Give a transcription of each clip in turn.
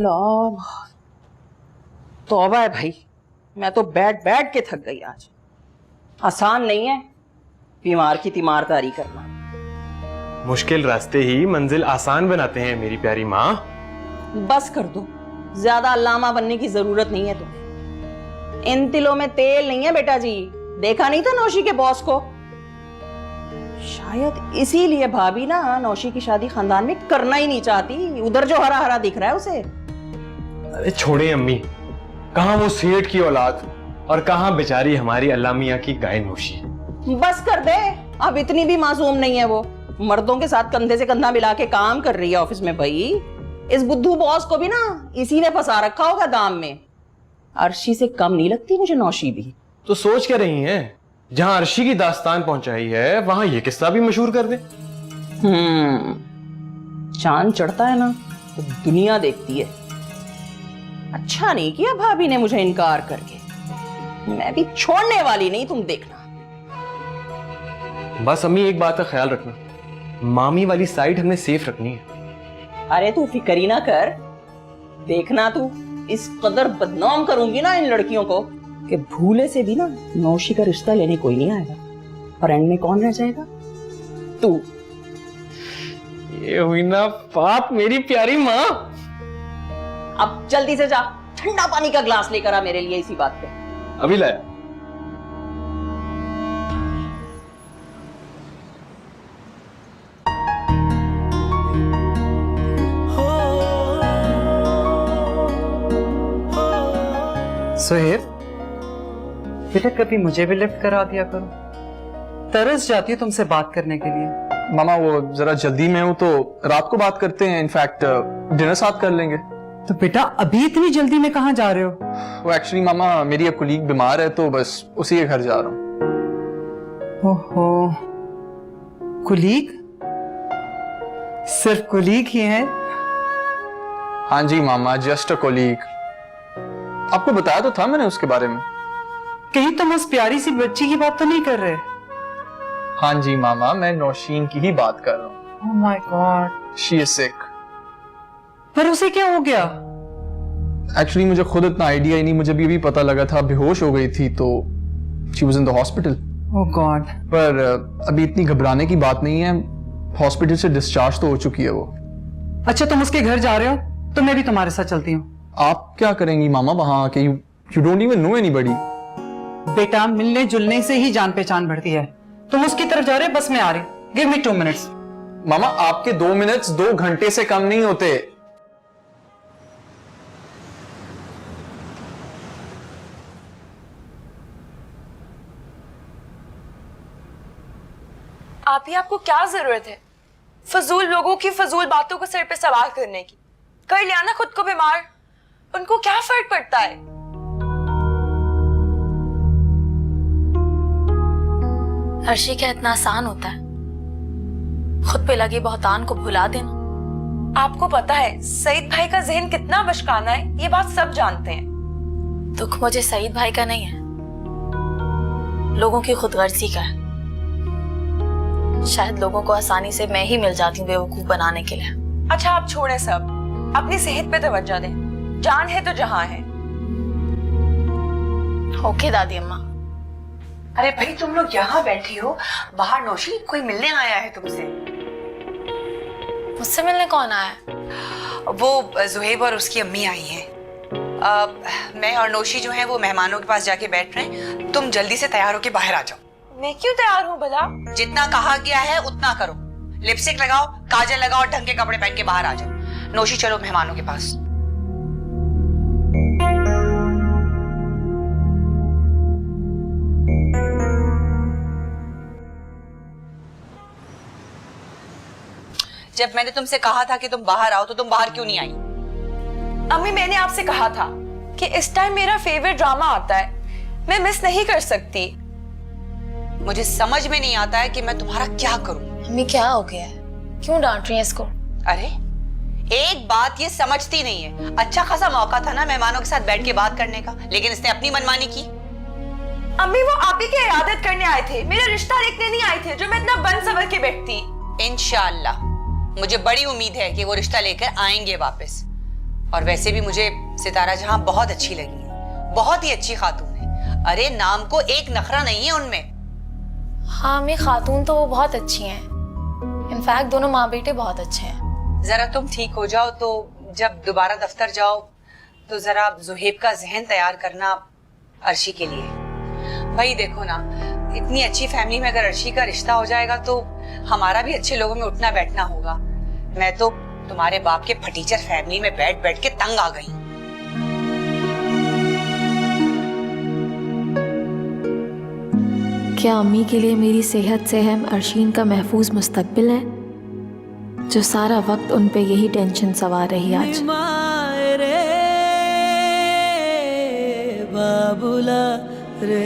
अल्लाह, तौबा है भाई, मैं तो बैठ बैठ के थक गई आज। आसान नहीं है बीमार की तीमारदारी करना। मुश्किल रास्ते ही मंजिल आसान बनाते हैं मेरी प्यारी माँ। बस कर दो, ज्यादा अल्लामा बनने की जरूरत नहीं है तुम्हें। इन तिलों में तेल नहीं है बेटा जी। देखा नहीं था नौशी के बॉस को? शायद इसीलिए भाभी ना नौशी की शादी खानदान में करना ही नहीं चाहती। उधर जो हरा हरा दिख रहा है उसे। अरे छोड़े अम्मी, कहाँ वो सेठ की औलाद और कहाँ बेचारी हमारी अल्लाह मियां की गाय नौशी। बस कर दे, अब इतनी भी मासूम नहीं है वो। मर्दों के साथ कंधे से कंधा मिला के काम कर रही है ऑफिस में भाई। इस बुद्धू बॉस को भी ना इसी ने फंसा रखा होगा दाम में। अर्शी से कम नहीं लगती मुझे नौशी भी। तो सोच क्या रही हैं, जहां अर्शी की दास्तान पहुंचाई है वहां ये किस्सा भी मशहूर कर दे। चांद चढ़ता है ना तो दुनिया देखती है। अच्छा नहीं किया भाभी ने मुझे इनकार करके। मैं भी छोड़ने वाली नहीं, तुम देखना। बस अम्मी एक बात का ख्याल रखना, मामी वाली साइड हमने सेफ रखनी है। अरे तू फिक्र ही ना कर, देखना तू इस कदर बदनाम करूंगी ना इन लड़कियों को कि भूले से भी ना नौशी का रिश्ता लेने कोई नहीं आएगा। और एंड में कौन रह जाएगा? तू। ये हुई ना बात मेरी प्यारी माँ। अब जल्दी से जा, ठंडा पानी का ग्लास लेकर आ मेरे लिए इसी बात पे। अभी लाया। सुहेब बेटा, कभी मुझे भी लिफ्ट करा दिया करो, तरस जाती है तुमसे बात करने के लिए। मामा वो जरा जल्दी में हूँ तो रात को बात करते हैं, इनफैक्ट डिनर साथ कर लेंगे। तो बेटा अभी इतनी जल्दी में कहाँ जा रहे हो? वो एक्चुअली मामा मेरी एक कुलीग बीमार है तो बस उसी के घर जा रहा हूँ। ओहो, कुलीग? सिर्फ कुलीग ही है? हाँ जी मामा, जस्ट अ कोलीग। आपको बताया तो था मैंने उसके बारे में। कहीं तुम उस प्यारी सी बच्ची की बात तो नहीं कर रहे? हाँ जी मामा, मैं नौशीन की ही बात कर रहा हूँ। Oh my God, she is sick. पर उसे क्या हो गया? एक्चुअली मुझे खुद इतना आइडिया ही नहीं, मुझे भी पता लगा था बेहोश हो गई थी तो she was in the hospital. Oh God. पर अभी इतनी घबराने की बात नहीं है, हॉस्पिटल से डिस्चार्ज तो हो चुकी है वो। अच्छा तुम उसके घर जा रहे हो तो मैं भी तुम्हारे साथ चलती हूँ। आप क्या करेंगी मामा वहां आके? You don't even know anybody. बेटा मिलने जुलने से ही जान पहचान बढ़ती है। तुम उसकी तरफ जा रहे हो, बस मैं आ रही। Give me 2 minutes. मामा आपके 2 मिनट्स 2 घंटे से कम नहीं होते। आपको क्या जरूरत है फजूल लोगों की फजूल बातों को सिर पे सवार करने की? कर लिया ना खुद को बीमार, उनको क्या फर्क पड़ता है? अर्शी क्या इतना आसान होता है खुद पे लगे बहुतान को भुला देना? आपको पता है सईद भाई का जहन कितना बचकाना है, ये बात सब जानते हैं। दुख मुझे सईद भाई का नहीं है, लोगों की खुदगर्जी का है। शायद लोगों को आसानी से मैं ही मिल जाती हूँ बेवकूफ बनाने के लिए। अच्छा आप छोड़े सब, अपनी सेहत पे तवज्जो दें। जान है तो जहां है। ओके दादी अम्मा। अरे भाई तुम लोग यहाँ बैठी हो, बाहर नौशी कोई मिलने आया है तुमसे। मुझसे मिलने कौन आया है? वो जुहेब और उसकी अम्मी आई हैं। मैं और नौशी जो है वो मेहमानों के पास जाके बैठ रहे हैं। तुम जल्दी से तैयार होके बाहर आ जाओ। मैं क्यों तैयार हूँ भला? जितना कहा गया है उतना करो। लिपस्टिक लगाओ, काजल लगाओ और ढंग के कपड़े पहन के बाहर आ जाओ। नौशी चलो मेहमानों के पास। जब मैंने तुमसे कहा था कि तुम बाहर आओ तो तुम बाहर क्यों नहीं आई? अम्मी मैंने आपसे कहा था कि इस टाइम मेरा फेवरेट ड्रामा आता है, मैं मिस नहीं कर सकती। मुझे समझ में नहीं आता है कि मैं तुम्हारा क्या करूं। अम्मी क्या हो गया है, क्यों डांट रही है इसको? अरे एक बात ये समझती नहीं है, अच्छा खासा मौका था ना मेहमानों के साथ बैठ के बात करने का, लेकिन इसने अपनी मनमानी की। अम्मी वो आप ही की इयादत करने आए थे, मेरा रिश्ता देखने नहीं आए थे जो मैं इतना बन सवर के बैठती। इंशाअल्लाह मुझे बड़ी उम्मीद है कि वो रिश्ता लेकर आएंगे वापस। और वैसे भी मुझे सितारा जहां बहुत अच्छी लगी है, बहुत ही अच्छी खातून है। अरे नाम को एक नखरा नहीं है उनमें। हाँ अम्मी, खातून तो वो बहुत अच्छी हैं। इनफैक्ट दोनों माँ बेटे बहुत अच्छे हैं। जरा तुम ठीक हो जाओ तो जब दोबारा दफ्तर जाओ तो जरा जुहेब का जहन तैयार करना अर्शी के लिए। भाई देखो ना, इतनी अच्छी फैमिली में अगर अर्शी का रिश्ता हो जाएगा तो हमारा भी अच्छे लोगों में उठना बैठना होगा। मैं तो तुम्हारे बाप के फटीचर फैमिली में बैठ बैठ के तंग आ गई। क्या अम्मी के लिए मेरी सेहत से हम अर्शीन का महफूज मुस्तकबिल है, जो सारा वक्त उन पे यही टेंशन सवार रही आज। बाबुला रे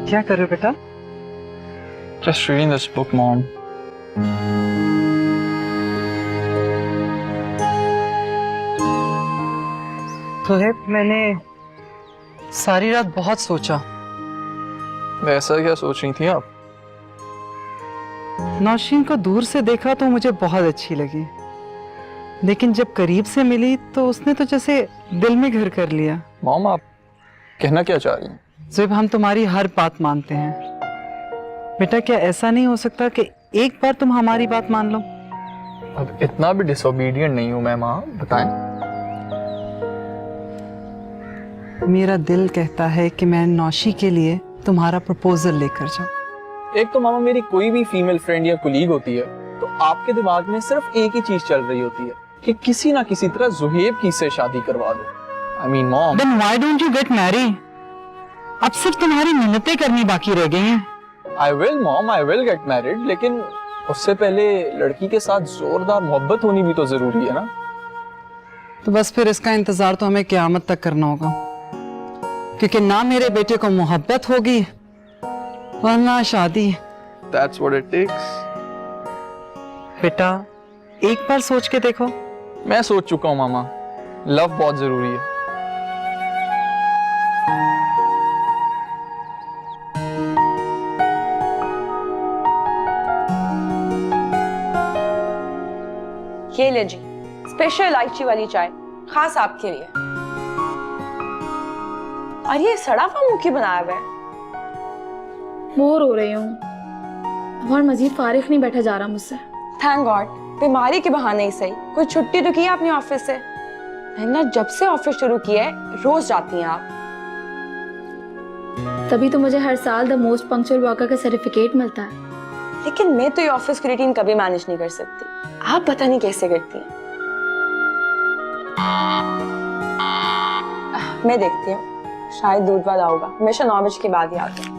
क्या कर रहे हो बेटा? Just reading this book, Mom. Sohaib, मैंने सारी रात बहुत सोचा। वैसा क्या सोच रही थी आप? नौशीन को दूर से देखा तो मुझे बहुत अच्छी लगी, लेकिन जब करीब से मिली तो उसने तो जैसे दिल में घर कर लिया। मॉम, आप कहना क्या चाह रही हैं? ज़ुहैब, हम तुम्हारी हर बात मानते हैं। बेटा, क्या ऐसा नहीं हो सकता कि एक बार तुम हमारी बात मान लो? अब इतना भी डिसोबीडियंट नहीं हूं मैं, माँ, बताएं। मेरा दिल कहता है कि मैं नौशी के लिए तुम्हारा प्रपोजल लेकर जाऊं। एक तो मामा मेरी कोई भी फीमेल फ्रेंड या कुलीग होती है तो आपके दिमाग में सिर्फ एक ही चीज चल रही होती है कि किसी ना किसी तरह जुहेब की से शादी करवा दो। I mean, Mom. Then why don't you get married? अब सिर्फ तुम्हारी मिन्नतें करनी बाकी रह गई हैं। I will, Mom, I will get married, लेकिन उससे पहले लड़की के साथ जोरदार मोहब्बत होनी भी तो जरूरी है ना। तो बस फिर इसका इंतजार तो हमें क़यामत तक करना होगा, क्योंकि ना मेरे बेटे को मोहब्बत होगी और ना शादी। That's what it takes. बेटा, एक बार सोच के देखो। मैं सोच चुका हूँ मामा, लव बहुत जरूरी है। ये ले जी, स्पेशल इलायची वाली चाय, खास आपके लिए। और ये सड़ा हुआ मुंह क्यों बनाया हुआ है? बोर हो रही हूँ और मजीद फारिग नहीं बैठा जा रहा मुझसे। थैंक गॉड, बीमारी के बहाने ही सही कोई छुट्टी तो की अपने ऑफिस से। ना जब से ऑफिस शुरू किया है रोज जाती हैं आप। तभी तो मुझे हर साल द मोस्ट पंक्चुअल वर्कर का सर्टिफिकेट मिलता है। लेकिन मैं तो ये ऑफिस की रूटीन कभी मैनेज नहीं कर सकती, आप पता नहीं कैसे करती हैं। मैं देखती हूँ, शायद दूध वाला होगा, हमेशा 9 बजे के बाद ही आता है।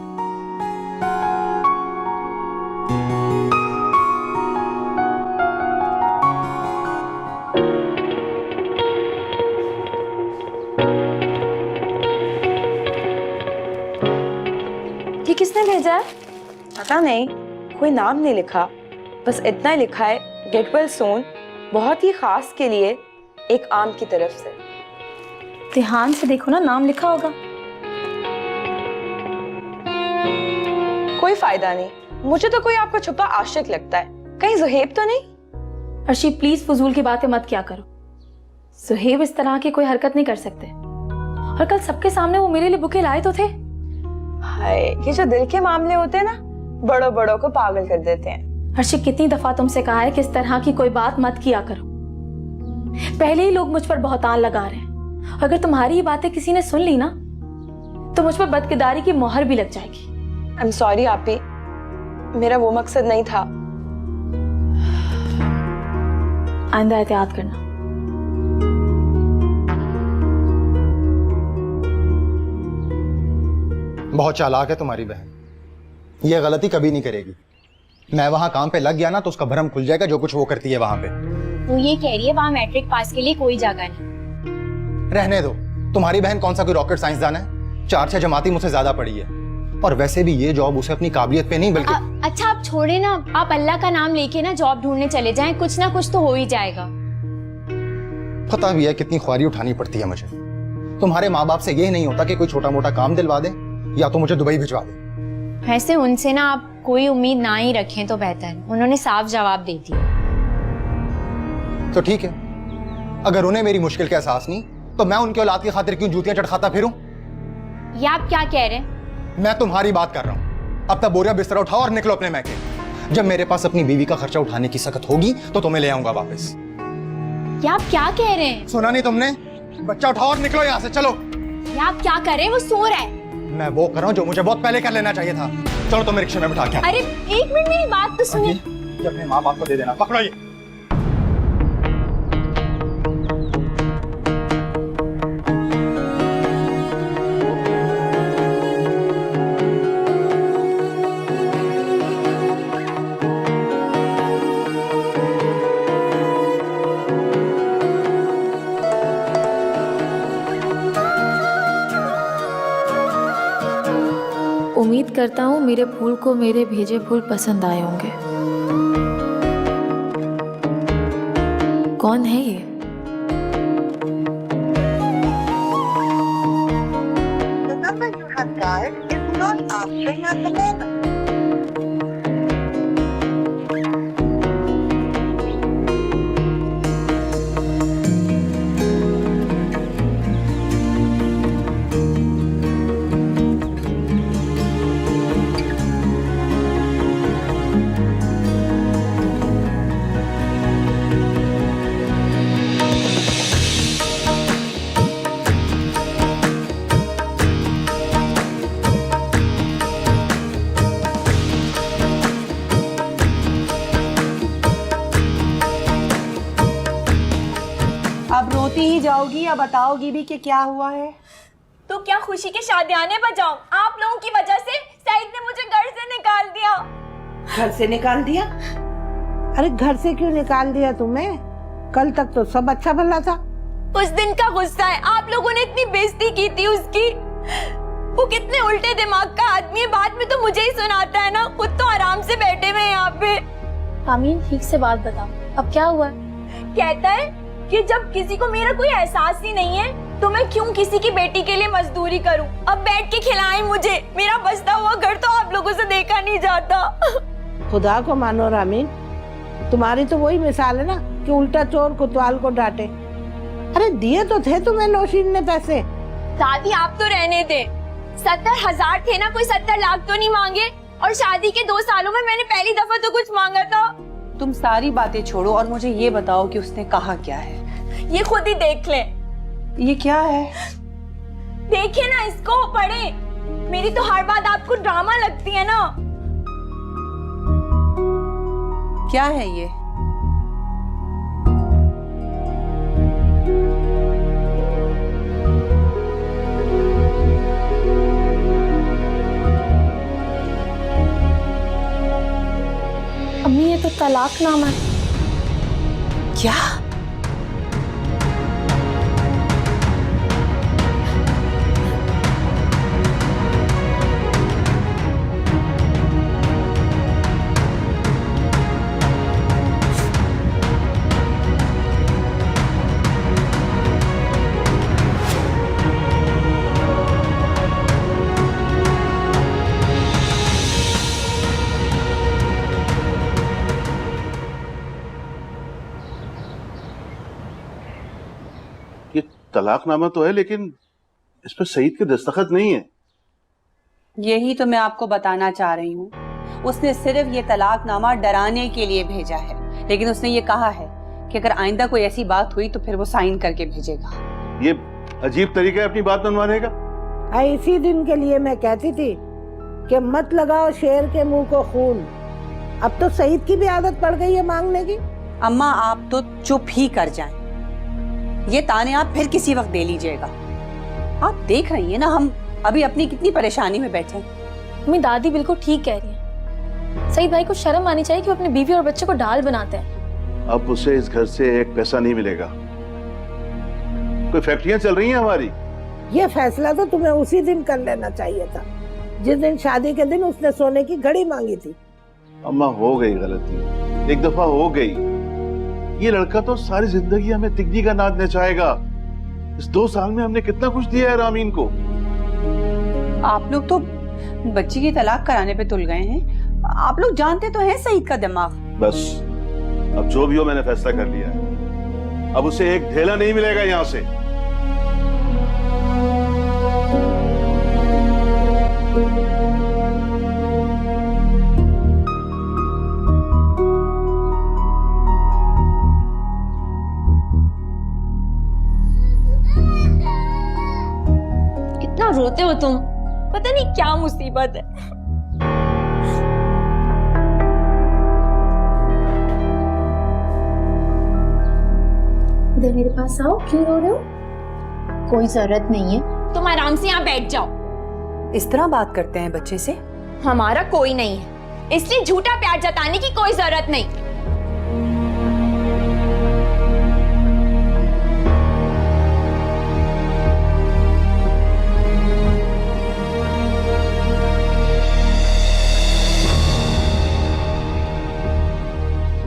ये किसने भेजा है? पता नहीं, कोई नाम नहीं लिखा, बस इतना ही लिखा है गेट वेल सून, बहुत ही खास के लिए एक आम की तरफ से। ध्यान से देखो ना, नाम लिखा होगा। कोई फायदा नहीं, मुझे तो कोई आपका छुपा आशिक लगता है, कहीं जुहेब तो नहीं? अर्शी प्लीज फजूल की बातें मत किया करो। जुहेब इस तरह की कोई हरकत नहीं कर सकते, और कल सबके सामने वो मेरे लिए बुके लाए तो थे। हाय, ये जो दिल के मामले होते हैं ना, बड़ों बड़ों को पागल कर देते हैं। अर्शी, कितनी दफा तुमसे कहा है कि इस तरह की कोई बात मत किया करो। पहले ही लोग मुझ पर बहुतान लगा रहे हैं, अगर तुम्हारी ये बातें किसी ने सुन ली ना तो मुझ पर बदकिरदारी की मोहर भी लग जाएगी। आई एम सॉरी आपी, मेरा वो मकसद नहीं था। आइंदा एहतियात करना। बहुत चालाक है तुम्हारी बहन, ये गलती कभी नहीं करेगी। मैं वहां काम पे लग गया ना तो उसका भरम खुल जाएगा, जो कुछ वो करती है वहां पे। वो ये कह रही है वहाँ मैट्रिक पास के लिए कोई जगह नहीं। रहने दो, तुम्हारी बहन कौन सा कोई रॉकेट साइंसदान है? 4-6 जमाती मुझसे ज्यादा पढ़ी है, और वैसे भी ये जॉब उसे अपनी काबिलियत पे नहीं बल्कि अच्छा आप छोड़े ना, आप अल्लाह का नाम लेके ना जॉब ढूंढने चले जाएं, कुछ ना कुछ तो हो ही जाएगा। पता भी है कितनी ख्वारी उठानी पड़ती है मुझे। तुम्हारे माँ बाप से ये नहीं होता कि कोई छोटा मोटा काम दिलवा दे या तो मुझे दुबई भिजवा दे। वैसे उनसे ना आप कोई उम्मीद ना ही रखें तो बेहतर, उन्होंने साफ जवाब दे दिया। तो ठीक है, अगर उन्हें मेरी मुश्किल का एहसास नहीं तो मैं उनकी औलाद की खातिर क्यों जूतियां चटखाता फिरूं? ये आप क्या कह रहे हैं? मैं तुम्हारी बात कर रहा हूं। अब तक बोरिया बिस्तरा उठाओ और निकलो अपने मैके। जब मेरे पास अपनी बीवी का खर्चा उठाने की सकत होगी तो तुम्हें ले आऊंगा वापस। ये आप क्या कह रहे हैं? सुना नहीं तुमने? बच्चा उठाओ और निकलो यहाँ से, चलो। ये आप क्या कर रहे हैं? वो सो रहा है। मैं वो कर रहा हूँ जो मुझे बहुत पहले कर लेना चाहिए था। चलो तुम रिक्शे में बिठा के। अरे एक मिनट मेरी बात तो सुनिए। ये अपने माँ बाप को दे देना, पकड़ो ये। उम्मीद करता हूँ मेरे फूल को मेरे भेजे फूल पसंद आए होंगे। कौन है ये? The number you have dialed is not answering at the moment. अब रोती ही जाओगी या बताओगी भी कि क्या हुआ है? तो क्या खुशी के शादियाने बजाऊं? आप लोगों की वजह से सईद ने मुझे घर से निकाल दिया। घर से निकाल दिया? अरे घर से क्यों निकाल दिया तुम्हें? कल तक तो सब अच्छा भला था। उस दिन का गुस्सा है, आप लोगों ने इतनी बेइज्जती की थी उसकी। वो कितने उल्टे दिमाग का आदमी है, बाद में तो मुझे ही सुनाता है ना। खुद तो आराम से बैठे हुए यहाँ पे। आमीन ठीक से बात बताओ, अब क्या हुआ? कहता है कि जब किसी को मेरा कोई एहसास ही नहीं है तो मैं क्यों किसी की बेटी के लिए मजदूरी करूं? अब बैठ के खिलाएं मुझे, मेरा बसता हुआ घर तो आप लोगों से देखा नहीं जाता। खुदा को मानो रामीन, तुम्हारी तो वही मिसाल है ना कि उल्टा चोर कोतवाल को डांटे। अरे दिए तो थे तुम्हें नौशीन ने पैसे। दादी आप तो रहने दे, 70,000 थे ना, कोई 70 लाख तो नहीं मांगे। और शादी के 2 सालों में मैंने पहली दफा तो कुछ मांगा था। तुम सारी बातें छोड़ो और मुझे ये बताओ कि उसने कहा क्या है। ये खुद ही देख ले। ये क्या है? देखे ना इसको, पढ़े। मेरी तो हर बात आपको ड्रामा लगती है ना। क्या है ये? अम्मी ये तो तलाकनामा है। क्या? ये तलाकनामा तो है लेकिन इस पर सईद के दस्तखत नहीं है। यही तो मैं आपको बताना चाह रही हूँ। उसने सिर्फ ये तलाकनामा डराने के लिए भेजा है, लेकिन उसने ये कहा है कि अगर आइंदा कोई ऐसी बात हुई तो फिर वो साइन करके भेजेगा। ये अजीब तरीका है अपनी बात मनवाने का। इसी दिन के लिए मैं कहती थी कि मत लगाओ शेर के मुंह को खून। अब तो सईद की भी आदत पड़ गई है मांगने की। अम्मा आप तो चुप ही कर जाएं। ये ताने आप फिर किसी वक्त दे लीजिएगा। आप देख रही हैं ना हम अभी अपनी कितनी परेशानी में बैठे हैं। अम्मी दादी बिल्कुल ठीक कह रही है। सईद भाई को शर्म आनी चाहिए कि वो अपनी बीवी और बच्चे को ढाल बनाते हैं। अब उसे इस घर से एक पैसा नहीं मिलेगा। कोई फैक्ट्रियां चल रही हैं हमारी? ये फैसला तो तुम्हें उसी दिन कर लेना चाहिए था, जिस दिन शादी के दिन उसने सोने की घड़ी मांगी थी। अम्मा हो गई गलती, एक दफा हो गई। ये लड़का तो सारी जिंदगी हमें तिगनी का नाच नचाएगा। इस 2 साल में हमने कितना कुछ दिया है रामीन को। आप लोग तो बच्ची की तलाक कराने पे तुल गए हैं। आप लोग जानते तो हैं सईद का दिमाग। बस अब जो भी हो मैंने फैसला कर लिया है। अब उसे एक ढेला नहीं मिलेगा यहाँ से। कितना रोते हो तुम, पता नहीं क्या मुसीबत है। इधर मेरे पास आओ, क्यों रो रहे हो? कोई जरूरत नहीं है, तुम आराम से यहाँ बैठ जाओ। इस तरह बात करते हैं बच्चे से? हमारा कोई नहीं है, इसलिए झूठा प्यार जताने की कोई जरूरत नहीं।